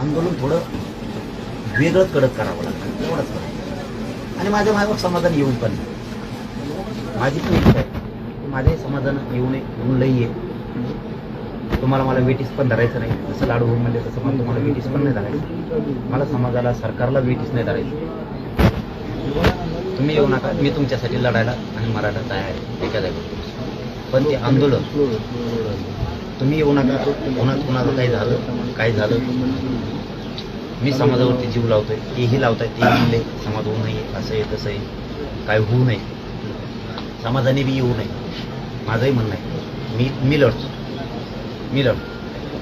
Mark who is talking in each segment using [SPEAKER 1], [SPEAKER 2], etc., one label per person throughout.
[SPEAKER 1] आंदोलन थोडं वेगळं कडक करावं लागतं, एवढंच आणि माझ्या मागं समाधान येऊन पण नाही. माझी पण इच्छा आहे की माझ्याही समाधान येऊ नये म्हणून लई आहे. तुम्हाला मला वेटीस पण धरायचं नाही, जसं लाडू भाऊ म्हणले तसं मला तुम्हाला वेटीस पण नाही धरायचं. मला समाजाला सरकारला वेटीस नाही धरायचं. तुम्ही येऊ नका, मी तुमच्यासाठी लढायला आणि मराठा तयार आहे एका जागेवर. पण ते आंदोलन तुम्ही येऊ नका, कुणाचं काही झालं मी समाजावरती जीव लावतोय, तेही लावताय, ते म्हणले समाज होऊ नये, असं आहे तसं आहे, काय होऊ नये, समाजाने बी येऊ नये, माझंही म्हणणं आहे. मी लढतो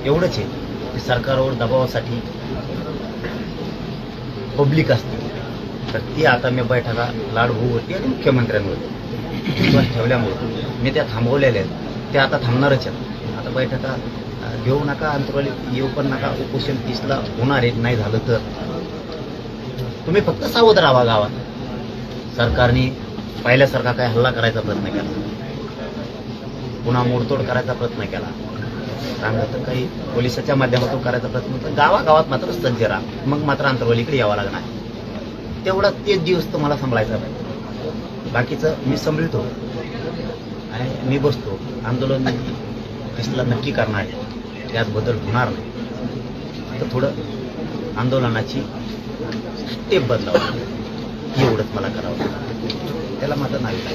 [SPEAKER 1] एवढंच आहे की सरकारवर दबावासाठी पब्लिक असते, तर ती आता मी बैठका लाडभाऊवरती आणि मुख्यमंत्र्यांवरती विश्वास ठेवल्यामुळे मी त्या थांबवलेल्या आहेत, त्या आता थांबणारच आहेत. आता बैठका घेऊ नका, अंतरावली येऊ पण नका, उपोषण 30ला होणार आहे. नाही झालं तर तुम्ही फक्त सावध राहा. गावात सरकारने पहिल्यासारखा काय हल्ला करायचा प्रयत्न केला, पुन्हा मोडतोड करायचा प्रयत्न केला, सांगत तर काही पोलिसाच्या माध्यमातून करायचा प्रयत्न केला. गावागावात मात्र सज्ज राहा, मग मात्र अंतरवलीकडे यावं लागणार. तेवढा तेच दिवस तुम्हाला सांभाळायचा पाहिजे. बाकीचं मी सांभाळतो आणि मी बसतो. आंदोलन 30ला नक्की करणार आहे, त्यात बदल होणार नाही. तर थोडं आंदोलनाची स्टेप बदलावं, एवढंच मला करावं लागतं. त्याला मात्र नाही काय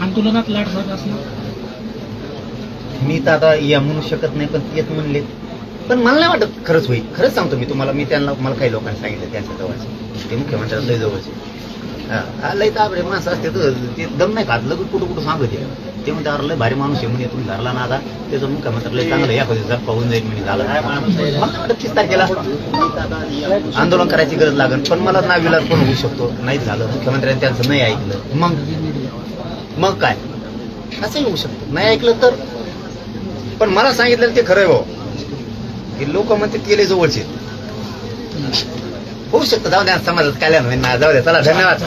[SPEAKER 2] आंदोलनात लाट झाली असणार.
[SPEAKER 1] मी तर आता या म्हणू शकत नाही, पण येत म्हणले. पण मला नाही वाटत खरंच होईल. खरंच सांगतो मी तुम्हाला. मी त्यांना मला काही लोकांनी सांगितलं त्यांच्या जवळचे, ते मुख्यमंत्र्यांना लय जवळचे, लय ताबडे माणसं असते तर ते दम नाही खात, लगेच कुठं सांगत ते म्हणते अरे लय भारी माणूस आहे म्हणे, तुम्ही धरला ना आता त्याचं मुख्यमंत्री लय चांगलं या कधी जर पाहून जाईल म्हणे. झालं मला वाटत 30 तारखेला आंदोलन करायची गरज लागेल, पण मला नाविलाज पण होऊ शकतो. नाही झालं, मुख्यमंत्र्यांनी त्यांचं नाही ऐकलं, मग काय असंही होऊ शकतं. नाही ऐकलं तर, पण मला सांगितलं ते खरं आहे भाऊ, की लोक म्हणते केले जवळचे होऊ शकतं. जाऊ द्या, समाजात काय जाऊ द्या. चला, धन्यवाद.